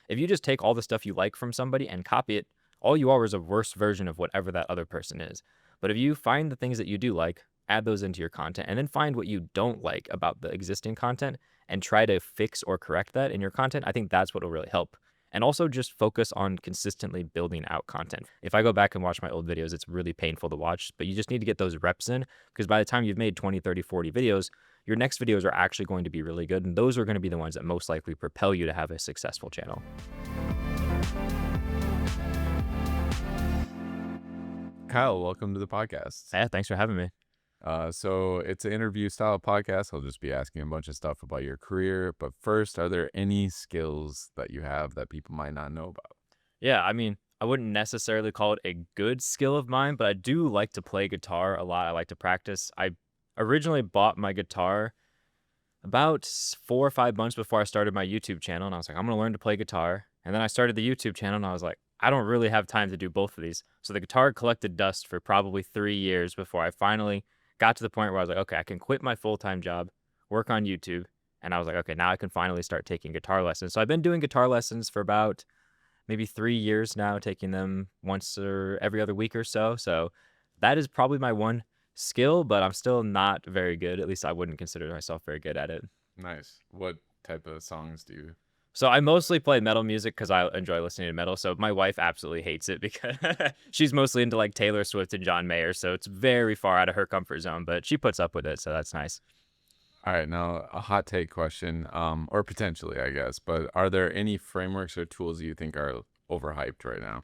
if you just take all the stuff you like from somebody and copy it, all you are is a worse version of whatever that other person is. But if you find the things that you do like, add those into your content, and then find what you don't like about the existing content and try to fix or correct that in your content, I think that's what will really help. And also just focus on consistently building out content. If I go back and watch my old videos, it's really painful to watch, but you just need to get those reps in, because by the time you've made 20, 30, 40 videos, your next videos are actually going to be really good. And those are going to be the ones that most likely propel you to have a successful channel. Kyle, welcome to the podcast. Yeah, thanks for having me. So it's an interview style podcast. I'll just be asking a bunch of stuff about your career. But first, are there any skills that you have that people might not know about? Yeah, I mean, I wouldn't necessarily call it a good skill of mine, but I do like to play guitar a lot. I like to practice. I originally bought my guitar about 4 or 5 months before I started my YouTube channel, and I was like, I'm going to learn to play guitar. And then I started the YouTube channel, and I was like, I don't really have time to do both of these. So the guitar collected dust for probably 3 years before I finally got to the point where I was like, okay, I can quit my full-time job, work on YouTube. And I was like, okay, now I can finally start taking guitar lessons. So I've been doing guitar lessons for about maybe 3 years now, taking them once or every other week or so. So that is probably my one skill, but I'm still not very good. At least I wouldn't consider myself very good at it. Nice. What type of songs do you? So I mostly play metal music because I enjoy listening to metal. So my wife absolutely hates it because she's mostly into like Taylor Swift and John Mayer. So it's very far out of her comfort zone, but she puts up with it. So that's nice. All right, now a hot take question, or potentially, I guess, but are there any frameworks or tools you think are overhyped right now?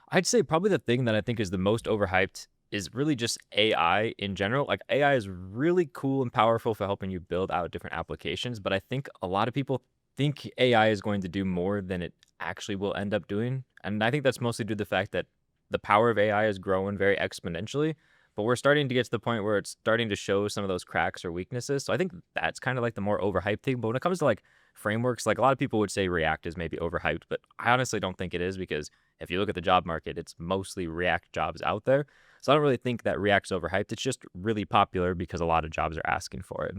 I'd say probably the thing that I think is the most overhyped is really just AI in general. Like AI is really cool and powerful for helping you build out different applications, but I think a lot of people think AI is going to do more than it actually will end up doing. And I think that's mostly due to the fact that the power of AI is growing very exponentially, but we're starting to get to the point where it's starting to show some of those cracks or weaknesses. So I think that's kind of like the more overhyped thing. But when it comes to like frameworks, like a lot of people would say React is maybe overhyped, but I honestly don't think it is, because if you look at the job market, it's mostly React jobs out there. So I don't really think that React's overhyped. It's just really popular because a lot of jobs are asking for it.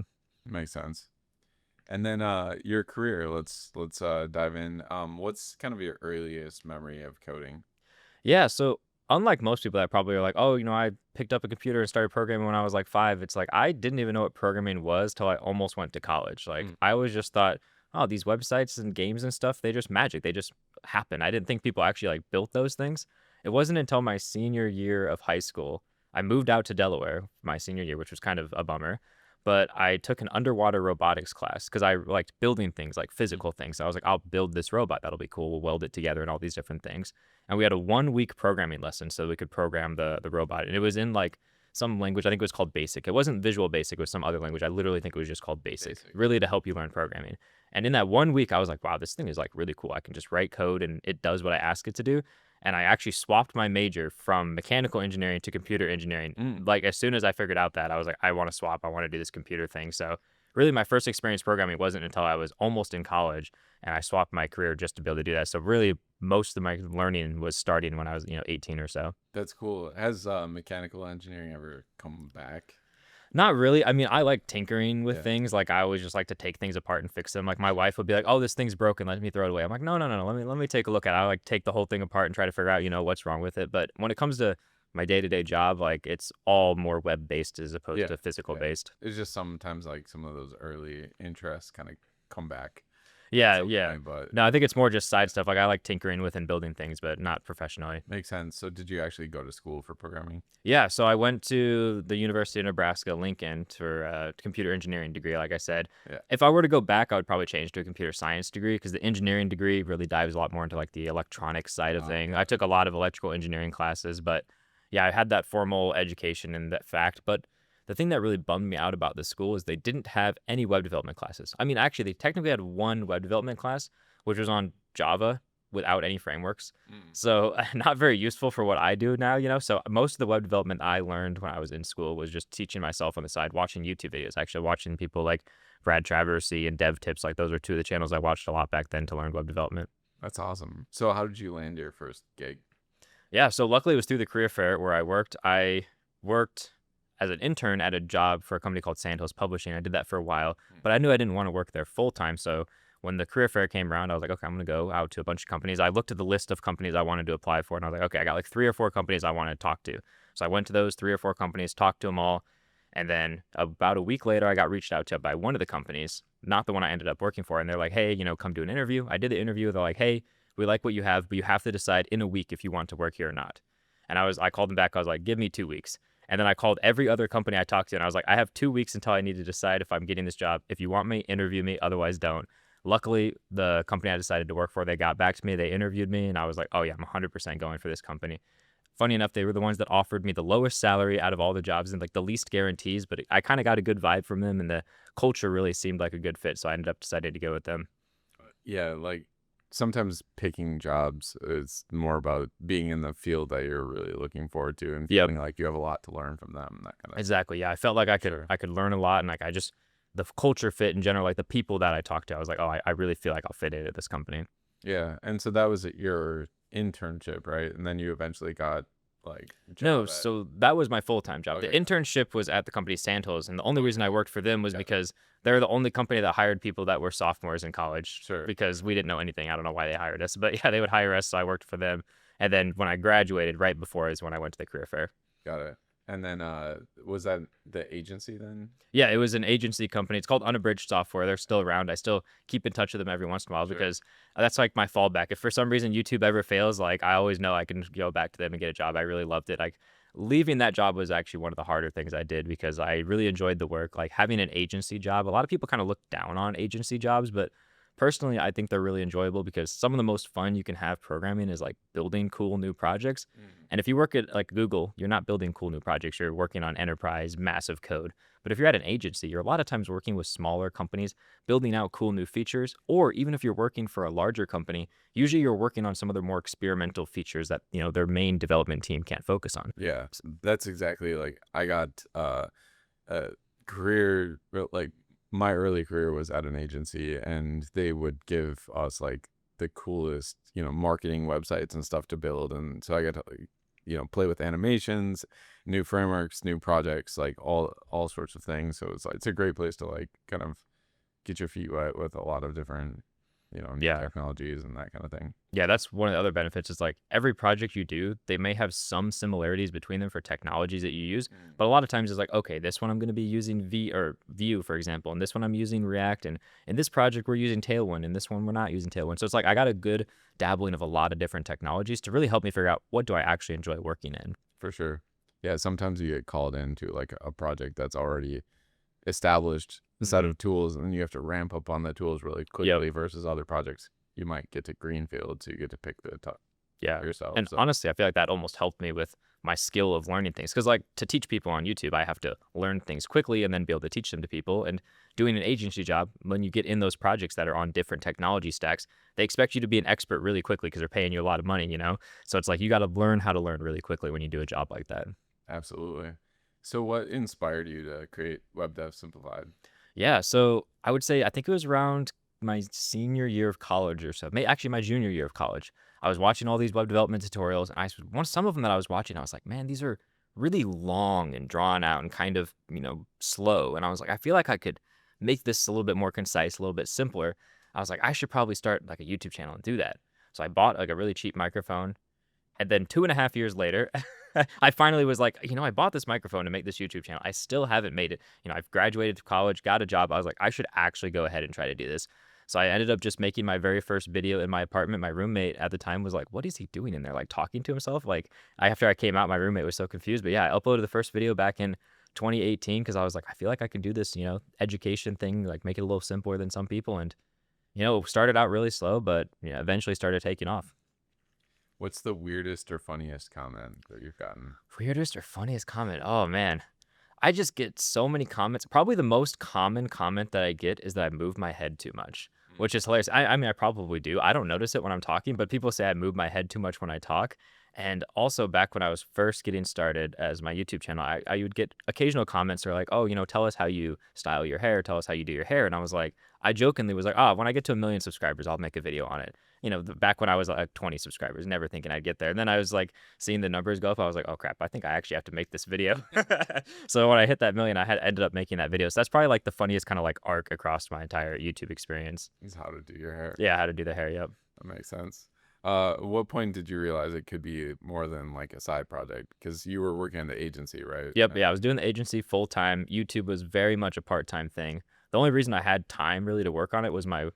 Makes sense. And then your career, let's dive in. What's kind of your earliest memory of coding? Yeah, so unlike most people that probably are like, oh, I picked up a computer and started programming when I was like 5. It's like I didn't even know what programming was till I almost went to college. Like I always just thought, oh, these websites and games and stuff, they just magic. They just happen. I didn't think people actually like built those things. It wasn't until my senior year of high school, I moved out to Delaware my senior year, which was kind of a bummer. But I took an underwater robotics class because I liked building things, like physical things. So I was like, I'll build this robot. That'll be cool. We'll weld it together and all these different things. And we had a 1-week programming lesson so we could program the robot. And it was in like some language. I think it was called Basic. It wasn't Visual Basic. It was some other language. I literally think it was just called Basic, really to help you learn programming. And in that 1 week, I was like, wow, this thing is like really cool. I can just write code and it does what I ask it to do. And I actually swapped my major from mechanical engineering to computer engineering. Like as soon as I figured out that, I was like, I want to swap. I want to do this computer thing. So really my first experience programming wasn't until I was almost in college, and I swapped my career just to be able to do that. So really most of my learning was starting when I was, 18 or so. That's cool. Has mechanical engineering ever come back? Not really. I mean, I like tinkering with things. Like I always just like to take things apart and fix them. Like my wife would be like, "Oh, this thing's broken. Let me throw it away." I'm like, "No, no, no, no. Let me take a look at it." I like take the whole thing apart and try to figure out, what's wrong with it. But when it comes to my day-to-day job, like it's all more web-based as opposed to physical-based. It's just sometimes like some of those early interests kind of come back. Yeah, Okay, yeah. but No, I think it's more just side stuff. Like I like tinkering with and building things, but not professionally. makes sense. So did you actually go to school for programming? Yeah, so I went to the University of Nebraska, Lincoln, for a computer engineering degree, like I said. Yeah. If I were to go back, I would probably change to a computer science degree because the engineering degree really dives a lot more into like the electronics side of things. I took a lot of electrical engineering classes, but yeah, I had that formal education in that fact. But the thing that really bummed me out about this school is they didn't have any web development classes. I mean, actually, they technically had one web development class, which was on Java without any frameworks. So not very useful for what I do now. So most of the web development I learned when I was in school was just teaching myself on the side, watching YouTube videos, actually watching people like Brad Traversy and Dev Tips. Like those are two of the channels I watched a lot back then to learn web development. That's awesome. So how did you land your first gig? Yeah, so luckily it was through the career fair where I worked. I worked as an intern at a job for a company called Sandhills Publishing. I did that for a while, but I knew I didn't want to work there full time. So when the career fair came around, I was like, okay, I'm going to go out to a bunch of companies. I looked at the list of companies I wanted to apply for, and I was like, okay, I got like 3 or 4 companies I want to talk to. So I went to those 3 or 4 companies, talked to them all. And then about a week later, I got reached out to by one of the companies, not the one I ended up working for. And they're like, hey, come do an interview. I did the interview. They're like, hey, we like what you have, but you have to decide in a week if you want to work here or not. And I called them back. I was like, give me 2 weeks. And then I called every other company I talked to, and I was like, I have 2 weeks until I need to decide if I'm getting this job. If you want me, interview me. Otherwise, don't. Luckily, the company I decided to work for, they got back to me. They interviewed me, and I was like, oh, yeah, I'm 100% going for this company. Funny enough, they were the ones that offered me the lowest salary out of all the jobs and like the least guarantees, but I kind of got a good vibe from them, and the culture really seemed like a good fit. So I ended up deciding to go with them. Yeah, like sometimes picking jobs is more about being in the field that you're really looking forward to and Yep. feeling like you have a lot to learn from them, that kind of Exactly. Yeah. I felt like I could Sure. I could learn a lot, and like the culture fit in general, like the people that I talked to, I was like, oh, I really feel like I'll fit in at this company. Yeah, and so that was your internship, right? And then you eventually got like a No, job at so that was my full-time job. The okay, internship was at the company Sandhills, and the only reason I worked for them was got it. because they're the only company that hired people that were sophomores in college Sure, because we didn't know anything. I don't know why they hired us, but yeah, they would hire us, so I worked for them. And then when I graduated, right before is when I went to the career fair. got it. And then was that the agency then? Yeah, it was an agency company. It's called Unabridged Software. They're still around. I still keep in touch with them every once in a while Sure. because that's like my fallback. If for some reason YouTube ever fails, like I always know I can go back to them and get a job. I really loved it. Like leaving that job was actually one of the harder things I did because I really enjoyed the work. Like having an agency job, a lot of people kind of look down on agency jobs, but personally, I think they're really enjoyable because some of the most fun you can have programming is like building cool new projects. Mm. And if you work at like Google, you're not building cool new projects. You're working on enterprise, massive code. But if you're at an agency, you're a lot of times working with smaller companies, building out cool new features. Or even if you're working for a larger company, usually you're working on some of their more experimental features that, their main development team can't focus on. Yeah, that's exactly like I got a career like my early career was at an agency, and they would give us like the coolest, marketing websites and stuff to build. And so I got to, like, play with animations, new frameworks, new projects, like all sorts of things. So it's a great place to like kind of get your feet wet with a lot of different, new Yeah. technologies and that kind of thing. Yeah, that's one of the other benefits is like every project you do, they may have some similarities between them for technologies that you use, Mm. but a lot of times it's like, okay, this one I'm going to be using Vue, for example, and this one I'm using React, and in this project we're using Tailwind, and this one we're not using Tailwind. So it's like I got a good dabbling of a lot of different technologies to really help me figure out what do I actually enjoy working in. For sure. Yeah, sometimes you get called into like a project that's already established set of tools, and you have to ramp up on the tools really quickly versus other projects. You might get to greenfield, so you get to pick the top Yeah. yourself. And So honestly, I feel like that almost helped me with my skill of learning things. Because, like, to teach people on YouTube, I have to learn things quickly and then be able to teach them to people. And doing an agency job, when you get in those projects that are on different technology stacks, they expect you to be an expert really quickly because they're paying you a lot of money. So it's like you got to learn how to learn really quickly when you do a job like that. absolutely. So what inspired you to create Web Dev Simplified? Yeah. So I would say, I think it was around my senior year of college or so, actually my junior year of college. I was watching all these web development tutorials, and some of them that I was watching, I was like, man, these are really long and drawn out and kind of, slow. And I was like, I feel like I could make this a little bit more concise, a little bit simpler. I was like, I should probably start like a YouTube channel and do that. So I bought like a really cheap microphone. And then 2.5 years later, I finally was like, I bought this microphone to make this YouTube channel. I still haven't made it. I've graduated to college, got a job. I was like, I should actually go ahead and try to do this. So I ended up just making my very first video in my apartment. My roommate at the time was like, what is he doing in there? Like talking to himself? Like after I came out, my roommate was so confused. But yeah, I uploaded the first video back in 2018 because I was like, I feel like I can do this, education thing, like make it a little simpler than some people. And, started out really slow, but eventually started taking off. What's the weirdest or funniest comment that you've gotten? Weirdest or funniest comment? Oh man. I just get so many comments. Probably the most common comment that I get is that I move my head too much, which is hilarious. I mean, I probably do. I don't notice it when I'm talking, but people say I move my head too much when I talk. And also back when I was first getting started as my YouTube channel, I would get occasional comments that are like, oh, tell us how you style your hair. Tell us how you do your hair. And I was like, I jokingly was like, oh, when I get to 1 million subscribers, I'll make a video on it. back when I was like 20 subscribers, never thinking I'd get there. And then I was like seeing the numbers go up. I was like, oh crap, I think I actually have to make this video. So when I hit that million, I had ended up making that video. So that's probably like the funniest kind of like arc across my entire YouTube experience. Is how to do your hair. Yeah, how to do the hair. Yep. That makes sense. What point did you realize it could be more than like a side project? Because you were working at the agency, right? Yep. Yeah, I was doing the agency full time. YouTube was very much a part-time thing. The only reason I had time really to work on it was my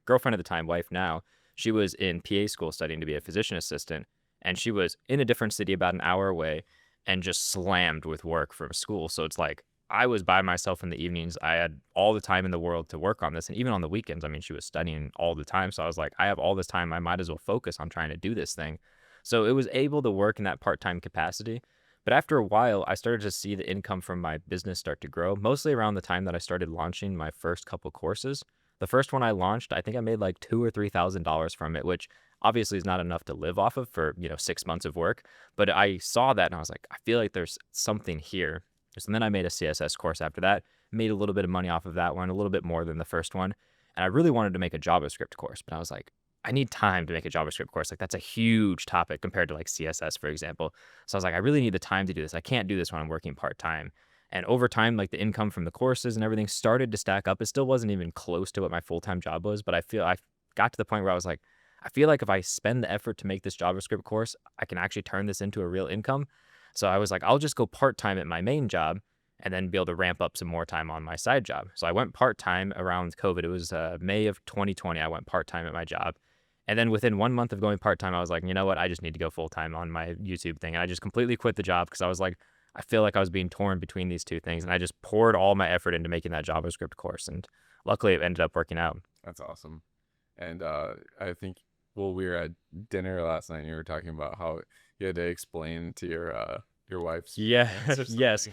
girlfriend at the time, wife now. She was in PA school studying to be a physician assistant, and she was in a different city about an hour away and just slammed with work from school. So it's like I was by myself in the evenings. I had all the time in the world to work on this. And even on the weekends, I mean, she was studying all the time. So I was like, I have all this time. I might as well focus on trying to do this thing. So it was able to work in that part-time capacity. But after a while, I started to see the income from my business start to grow, mostly around the time that I started launching my first couple courses. The first one I launched, I think I made like $2,000 or $3,000 from it, which obviously is not enough to live off of for 6 months of work. But I saw that and I was like, I feel like there's something here. So then I made a CSS course after that, made a little bit of money off of that one, a little bit more than the first one. And I really wanted to make a JavaScript course, but I was like, I need time to make a JavaScript course. Like that's a huge topic compared to like CSS, for example. So I was like, I really need the time to do this. I can't do this when I'm working part-time. And over time, like the income from the courses and everything started to stack up. It still wasn't even close to what my full-time job was, but I got to the point where I was like, I feel like if I spend the effort to make this JavaScript course, I can actually turn this into a real income. So I was like, I'll just go part-time at my main job and then be able to ramp up some more time on my side job. So I went part-time around COVID. It was May of 2020. I went part-time at my job. And then within 1 month of going part-time, I was like, you know what? I just need to go full-time on my YouTube thing. And I just completely quit the job because I was like, I feel like I was being torn between these two things. And I just poured all my effort into making that JavaScript course. And luckily it ended up working out. That's awesome. And I think, well, we were at dinner last night and you were talking about how you had to explain to your wife's Yes.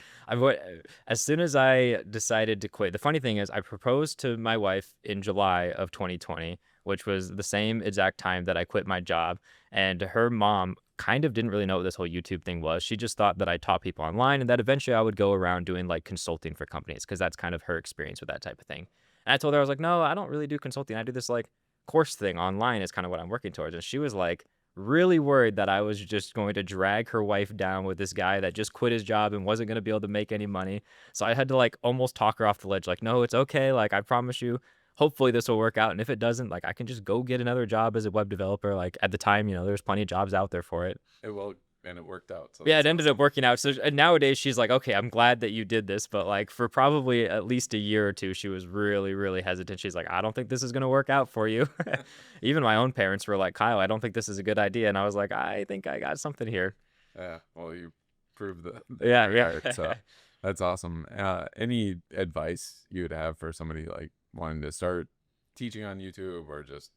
As soon as I decided to quit, the funny thing is I proposed to my wife in July of 2020, which was the same exact time that I quit my job. And her mom kind of didn't really know what this whole YouTube thing was. She just thought that I taught people online and that eventually I would go around doing like consulting for companies because that's kind of her experience with that type of thing. And I told her, I was like, no, I don't really do consulting. I do this like course thing online is kind of what I'm working towards. And she was like, really worried that I was just going to drag her wife down with this guy that just quit his job and wasn't going to be able to make any money. So I had to like almost talk her off the ledge. Like, no, it's okay. Like, I promise you, hopefully this will work out. And if it doesn't, like, I can just go get another job as a web developer. Like at the time, there's plenty of jobs out there for it. And it worked out. So yeah, it ended up working out. So nowadays she's like, okay, I'm glad that you did this. But like for probably at least a year or two, she was really, really hesitant. She's like, I don't think this is going to work out for you. Even my own parents were like, Kyle, I don't think this is a good idea. And I was like, I think I got something here. Yeah, well, you proved that. Yeah. So that's awesome. Any advice you would have for somebody like wanting to start teaching on YouTube or just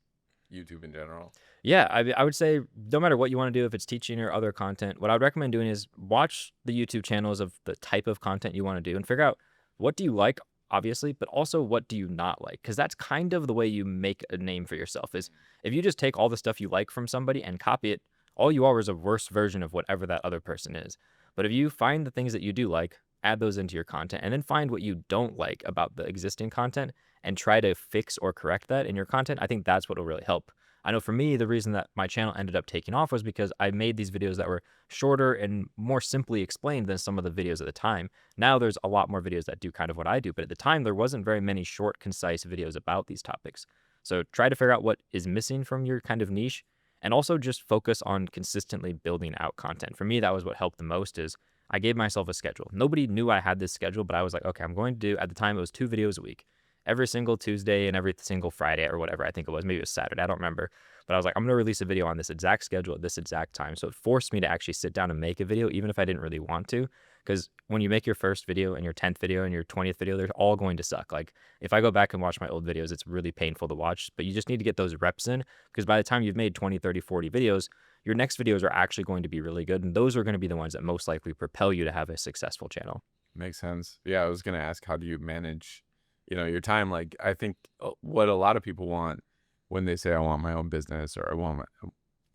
YouTube in general? Yeah, I would say no matter what you want to do, if it's teaching or other content, what I would recommend doing is watch the YouTube channels of the type of content you want to do and figure out what do you like, obviously, but also what do you not like? Because that's kind of the way you make a name for yourself is if you just take all the stuff you like from somebody and copy it, all you are is a worse version of whatever that other person is. But if you find the things that you do like, add those into your content, and then find what you don't like about the existing content and try to fix or correct that in your content, I think that's what will really help. I know for me, the reason that my channel ended up taking off was because I made these videos that were shorter and more simply explained than some of the videos at the time. Now there's a lot more videos that do kind of what I do, but at the time there wasn't very many short, concise videos about these topics. So try to figure out what is missing from your kind of niche and also just focus on consistently building out content. For me, that was what helped the most is I gave myself a schedule. Nobody knew I had this schedule, but I was like, okay, I'm going to do, at the time it was 2 videos a week. Every single Tuesday and every single Friday or whatever, I think it was. Maybe it was Saturday. I don't remember. But I was like, I'm going to release a video on this exact schedule at this exact time. So it forced me to actually sit down and make a video, even if I didn't really want to. Because when you make your first video and your 10th video and your 20th video, they're all going to suck. Like if I go back and watch my old videos, it's really painful to watch. But you just need to get those reps in. Because by the time you've made 20, 30, 40 videos, your next videos are actually going to be really good. And those are going to be the ones that most likely propel you to have a successful channel. Makes sense. Yeah, I was going to ask, how do you manage your time? Like, I think what a lot of people want when they say I want my own business or I want to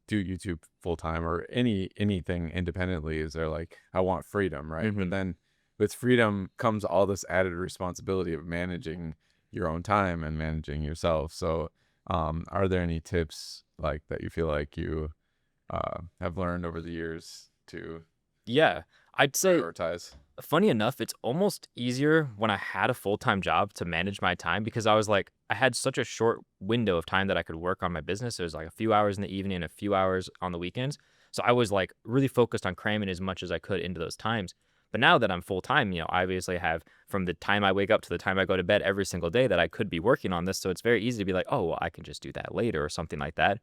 do YouTube full time or anything independently is they're like, I want freedom, right? But then with freedom comes all this added responsibility of managing your own time and managing yourself. So Are there any tips like that you feel like you have learned over the years to Yeah, I'd say prioritize? funny enough, it's almost easier when I had a full-time job to manage my time because I was like, I had such a short window of time that I could work on my business. It was like a few hours in the evening and a few hours on the weekends. So I was like really focused on cramming as much as I could into those times. But now that I'm full time, I obviously have from the time I wake up to the time I go to bed every single day that I could be working on this. So it's very easy to be like, oh, well, I can just do that later or something like that.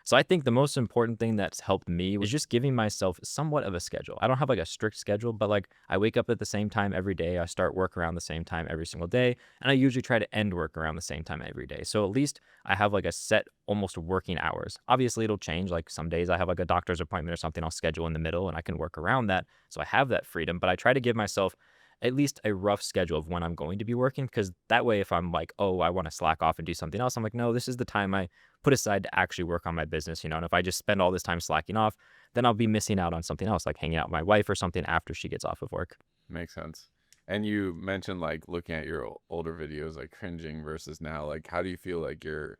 So I think the most important thing that's helped me was just giving myself somewhat of a schedule. I don't have like a strict schedule, but like I wake up at the same time every day. I start work around the same time every single day. And I usually try to end work around the same time every day. So at least I have like a set almost working hours. Obviously it'll change. Like some days I have like a doctor's appointment or something I'll schedule in the middle and I can work around that. So I have that freedom, but I try to give myself at least a rough schedule of when I'm going to be working because that way if I'm like, oh, I want to slack off and do something else, I'm like, no, this is the time I put aside to actually work on my business, and if I just spend all this time slacking off, then I'll be missing out on something else, like hanging out with my wife or something after she gets off of work. Makes sense. And you mentioned like looking at your older videos, like cringing versus now. Like, how do you feel like your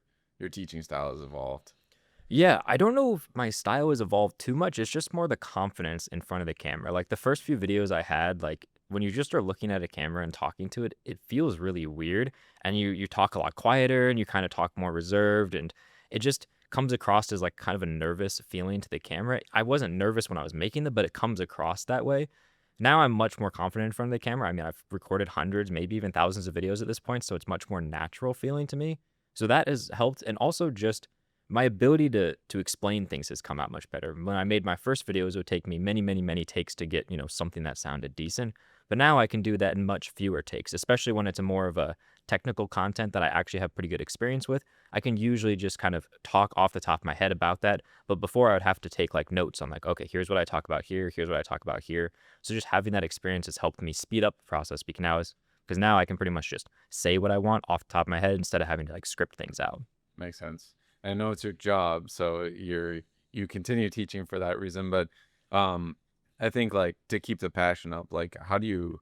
teaching style has evolved? Yeah, I don't know if my style has evolved too much. It's just more the confidence in front of the camera. Like the first few videos I had, like when you just are looking at a camera and talking to it, it feels really weird. And you talk a lot quieter and you kind of talk more reserved and it just comes across as like kind of a nervous feeling to the camera. I wasn't nervous when I was making them, but it comes across that way. Now I'm much more confident in front of the camera. I mean, I've recorded hundreds, maybe even thousands of videos at this point, so it's much more natural feeling to me. So that has helped. And also just my ability to explain things has come out much better. When I made my first videos, it would take me many, many, many takes to get, something that sounded decent. But now I can do that in much fewer takes, especially when it's a more of a technical content that I actually have pretty good experience with. I can usually just kind of talk off the top of my head about that. But before I would have to take like notes on like, okay, here's what I talk about here, here's what I talk about here. So just having that experience has helped me speed up the process because now I can pretty much just say what I want off the top of my head instead of having to like script things out. Makes sense. I know it's your job, so you continue teaching for that reason. But um, I think like to keep the passion up, like how do you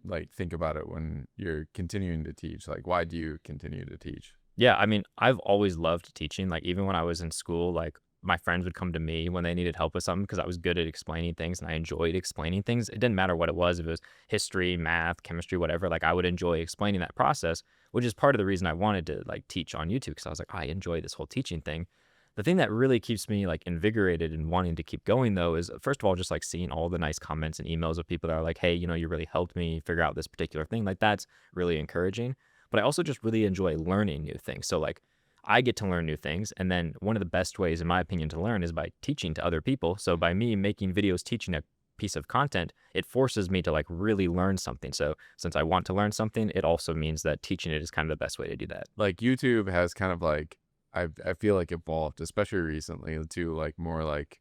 like think about it when you're continuing to teach? Like why do you continue to teach? Yeah, I mean, I've always loved teaching. Like even when I was in school, like my friends would come to me when they needed help with something because I was good at explaining things and I enjoyed explaining things. It didn't matter what it was, if it was history, math, chemistry, whatever. Like I would enjoy explaining that process, which is part of the reason I wanted to like teach on YouTube because I was like, I enjoy this whole teaching thing. The thing that really keeps me like invigorated and wanting to keep going though is first of all just like seeing all the nice comments and emails of people that are like, hey, you really helped me figure out this particular thing. Like that's really encouraging. But I also just really enjoy learning new things. So like I get to learn new things. And then one of the best ways, in my opinion, to learn is by teaching to other people. So by me making videos teaching a piece of content, it forces me to like really learn something. So since I want to learn something, it also means that teaching it is kind of the best way to do that. Like YouTube has kind of like I feel like evolved, especially recently, to like more like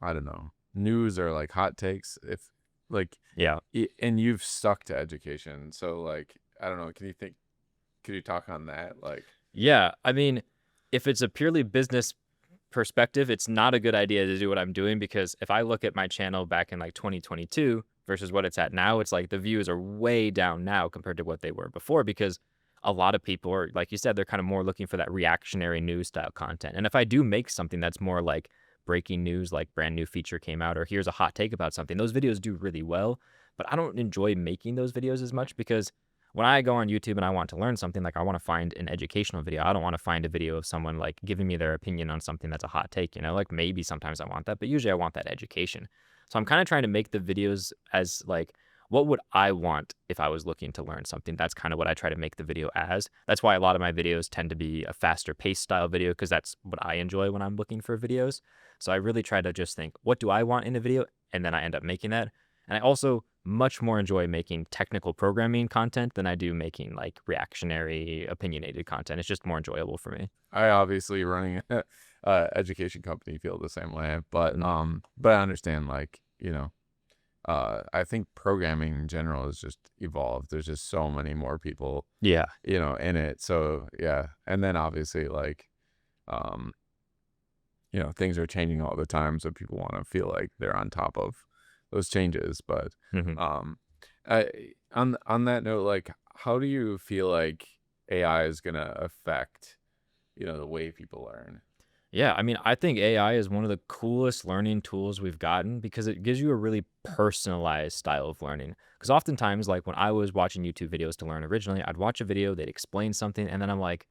I don't know, news or like hot takes. If like Yeah. and you've stuck to education, so like I don't know. Could you talk on that? Like, Yeah. I mean, if it's a purely business perspective, it's not a good idea to do what I'm doing because if I look at my channel back in like 2022 versus what it's at now, it's like the views are way down now compared to what they were before because a lot of people are, like you said, they're kind of more looking for that reactionary news style content. And if I do make something that's more like breaking news, like brand new feature came out, or here's a hot take about something, those videos do really well. But I don't enjoy making those videos as much because when I go on YouTube and I want to learn something, like I want to find an educational video. I don't want to find a video of someone like giving me their opinion on something that's a hot take, like maybe sometimes I want that, but usually I want that education. So I'm kind of trying to make the videos as like, what would I want if I was looking to learn something? That's kind of what I try to make the video as. That's why a lot of my videos tend to be a faster paced style video because that's what I enjoy when I'm looking for videos. So I really try to just think, what do I want in a video? And then I end up making that. And I also much more enjoy making technical programming content than I do making like reactionary, opinionated content. It's just more enjoyable for me. I obviously running a education company feel the same way, but I understand like I think programming in general has just evolved. There's just so many more people, Yeah. in it. So yeah, and then obviously like um things are changing all the time, so people want to feel like they're on top of those changes. But hmm um, I, on that note, like, how do you feel like AI is gonna affect the way people learn. Yeah, I mean, I think AI is one of the coolest learning tools we've gotten because it gives you a really personalized style of learning. Because oftentimes, like when I was watching YouTube videos to learn originally, I'd watch a video, they'd explain something, and then I'm like,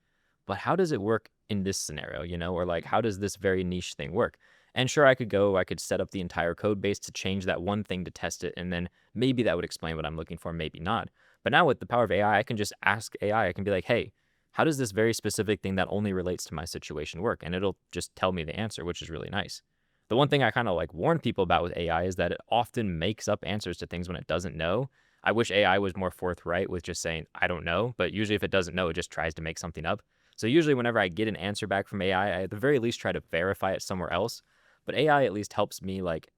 but how does it work in this scenario, Or like, how does this very niche thing work? And sure, I could set up the entire code base to change that one thing to test it, and then maybe that would explain what I'm looking for, maybe not. But now with the power of AI, I can just ask AI, I can be like, hey, how does this very specific thing that only relates to my situation work? And it'll just tell me the answer, which is really nice. The one thing I kind of like warn people about with AI is that it often makes up answers to things when it doesn't know. I wish AI was more forthright with just saying, I don't know. But usually, if it doesn't know, it just tries to make something up. So, usually, whenever I get an answer back from AI, I at the very least try to verify it somewhere else. But AI at least helps me like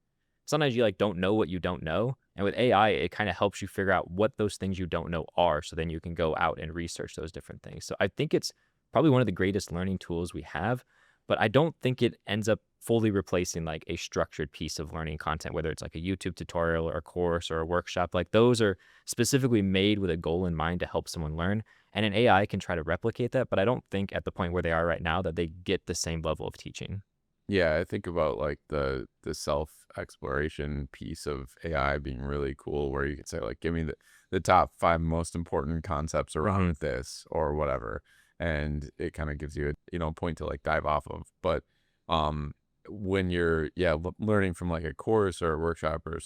sometimes you like don't know what you don't know. And with AI, it kind of helps you figure out what those things you don't know are. So then you can go out and research those different things. So I think it's probably one of the greatest learning tools we have, but I don't think it ends up fully replacing like a structured piece of learning content, whether it's like a YouTube tutorial or a course or a workshop. Like those are specifically made with a goal in mind to help someone learn. And an AI can try to replicate that, but I don't think at the point where they are right now that they get the same level of teaching. Yeah, I think about like the self exploration piece of AI being really cool, where you could say like, give me the top 5 most important concepts Mhm. around this or whatever, and it kind of gives you a point to like dive off of. But um, when you're learning from like a course or a workshop or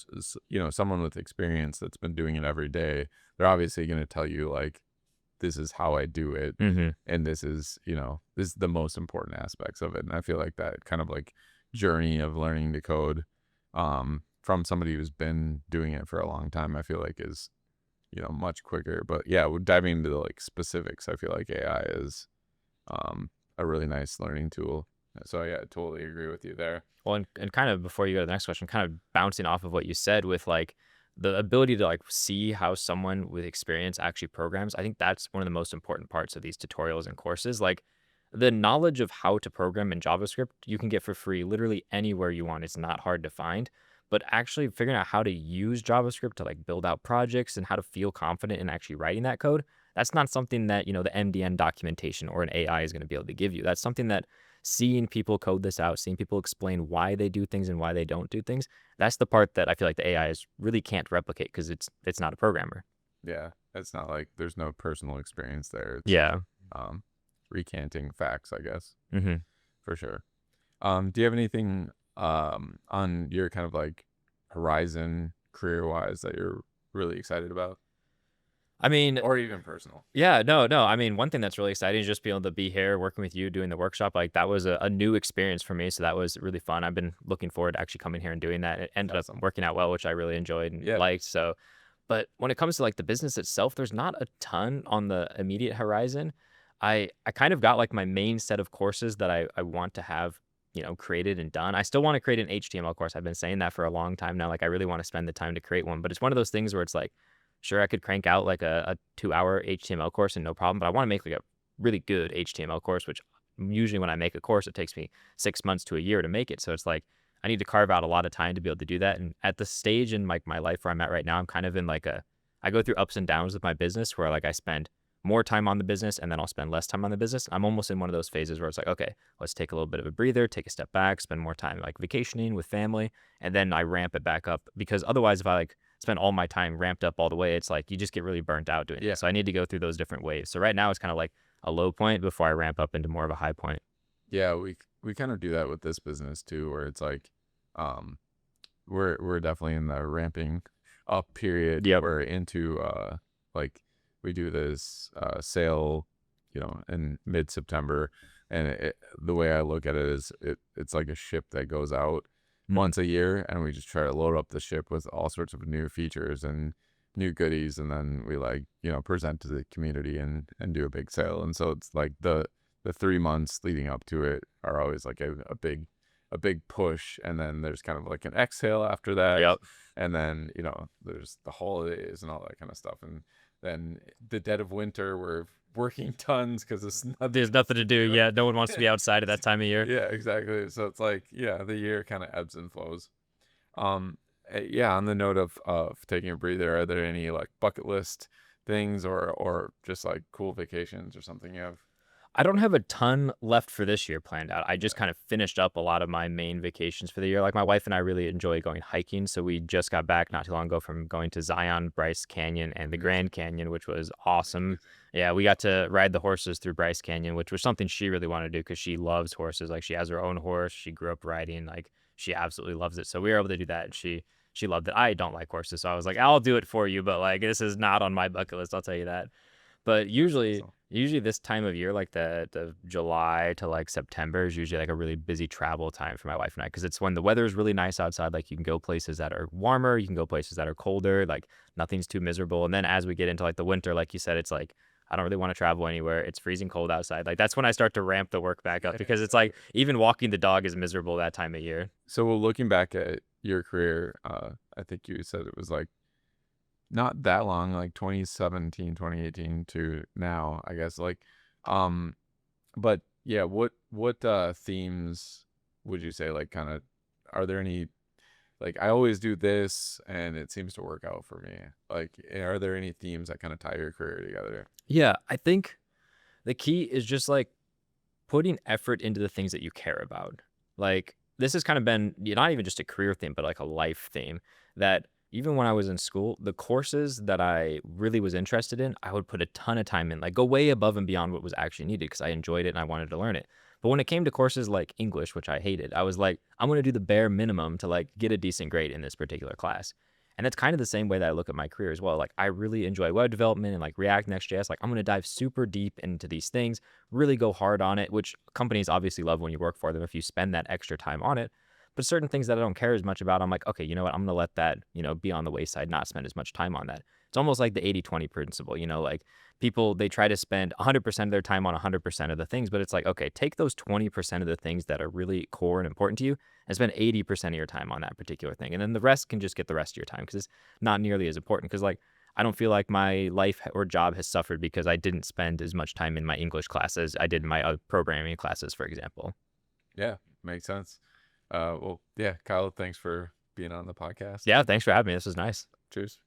someone with experience that's been doing it every day, they're obviously going to tell you like this is how I do it. Mhm. And this is the most important aspects of it. And I feel like that kind of like journey of learning to code from somebody who's been doing it for a long time, I feel like is, much quicker. But yeah, diving into the like specifics, I feel like AI is a really nice learning tool. So yeah, I totally agree with you there. Well, and kind of before you go to the next question, kind of bouncing off of what you said with like the ability to like see how someone with experience actually programs, I think that's one of the most important parts of these tutorials and courses. Like the knowledge of how to program in JavaScript, you can get for free literally anywhere you want. It's not hard to find. But actually figuring out how to use JavaScript to like build out projects and how to feel confident in actually writing that code, that's not something that, the MDN documentation or an AI is going to be able to give you. That's something that seeing people code this out, seeing people explain why they do things and why they don't do things, that's the part that I feel like the AI is really can't replicate because it's not a programmer. Yeah. It's not like there's no personal experience there. It's Yeah. um, recanting facts, I guess, hmm for sure. Do you have anything on your kind of like horizon career wise that you're really excited about, I mean, or even personal? yeah, no. I mean, one thing that's really exciting is just being able to be here working with you doing the workshop. Like that was a new experience for me. So that was really fun. I've been looking forward to actually coming here and doing that. It ended up Awesome. working out well, which I really enjoyed and Yeah. liked. So, but when it comes to like the business itself, there's not a ton on the immediate horizon. I kind of got like my main set of courses that I want to have, created and done. I still want to create an HTML course. I've been saying that for a long time now. Like I really want to spend the time to create one, but it's one of those things where it's like, sure, I could crank out like a 2 hour HTML course and no problem, but I want to make like a really good HTML course, which usually when I make a course, it takes me 6 months to a year to make it. So it's like I need to carve out a lot of time to be able to do that. And at the stage in like my life where I'm at right now, I'm kind of in like I go through ups and downs with my business where like I spend more time on the business and then I'll spend less time on the business. I'm almost in one of those phases where it's like, okay, let's take a little bit of a breather, take a step back, spend more time like vacationing with family, and then I ramp it back up because otherwise if I like spend all my time ramped up all the way, it's like you just get really burnt out doing Yeah. it. So I need to go through those different waves. So right now it's kind of like a low point before I ramp up into more of a high point. Yeah. We kind of do that with this business too, where it's like, um, we're definitely in the ramping up period. Yep. We're into like we do this sale, in mid-September, and the way I look at it is it's like a ship that goes out Mhm. once a year, and we just try to load up the ship with all sorts of new features and new goodies, and then we like present to the community and do a big sale. And so it's like the 3 months leading up to it are always like a big push, and then there's kind of like an exhale after that, Yep. and then there's the holidays and all that kind of stuff, and then the dead of winter we're working tons because it's nothing There's nothing to do. to Yeah. No one wants to do. be outside at that time of year. Yeah, exactly. So it's like, yeah, the year kind of ebbs and flows. Yeah, on the note of taking a breather, are there any like bucket list things or just like cool vacations or something you have? I don't have a ton left for this year planned out. I just kind of finished up a lot of my main vacations for the year. Like my wife and I really enjoy going hiking, so we just got back not too long ago from going to Zion, Bryce Canyon, and the Amazing. Grand Canyon, which was awesome. Amazing. Yeah, we got to ride the horses through Bryce Canyon, which was something she really wanted to do because she loves horses. Like she has her own horse. She grew up riding. Like she absolutely loves it. So we were able to do that, and she loved it. I don't like horses, so I was like, I'll do it for you, but like this is not on my bucket list. I'll tell you that. But That's usually awesome. usually this time of year, like the July to like September is usually like a really busy travel time for my wife and I because it's when the weather is really nice outside. Like you can go places that are warmer, you can go places that are colder, like nothing's too miserable. And then as we get into like the winter, like you said, it's like I don't really want to travel anywhere. It's freezing cold outside. Like that's when I start to ramp the work back up because it's like Exactly. even walking the dog is miserable that time of year. So looking back at your career, I think you said it was like not that long, like 2017, 2018 to now, I guess. Like, um, but yeah, what themes would you say like kind of are there any like I always do this and it seems to work out for me. Like, are there any themes that kind of tie your career together? Yeah, I think the key is just like putting effort into the things that you care about. Like this has kind of been not even just a career theme, but like a life theme that even when I was in school, the courses that I really was interested in, I would put a ton of time in, like go way above and beyond what was actually needed because I enjoyed it and I wanted to learn it. But when it came to courses like English, which I hated, I was like, I'm going to do the bare minimum to like get a decent grade in this particular class. And that's kind of the same way that I look at my career as well. Like I really enjoy web development and like React Next.js. Like I'm going to dive super deep into these things, really go hard on it, which companies obviously love when you work for them if you spend that extra time on it. But certain things that I don't care as much about, I'm like, okay, you know what? I'm going to let that, be on the wayside, not spend as much time on that. It's almost like the 80-20 principle, like people, they try to spend 100% of their time on 100% of the things, but it's like, okay, take those 20% of the things that are really core and important to you and spend 80% of your time on that particular thing. And then the rest can just get the rest of your time because it's not nearly as important. Because, like, I don't feel like my life or job has suffered because I didn't spend as much time in my English classes I did in my programming classes, for example. Yeah, makes sense. Well, yeah, Kyle, thanks for being on the podcast. Yeah, thanks for having me. This was nice. Cheers.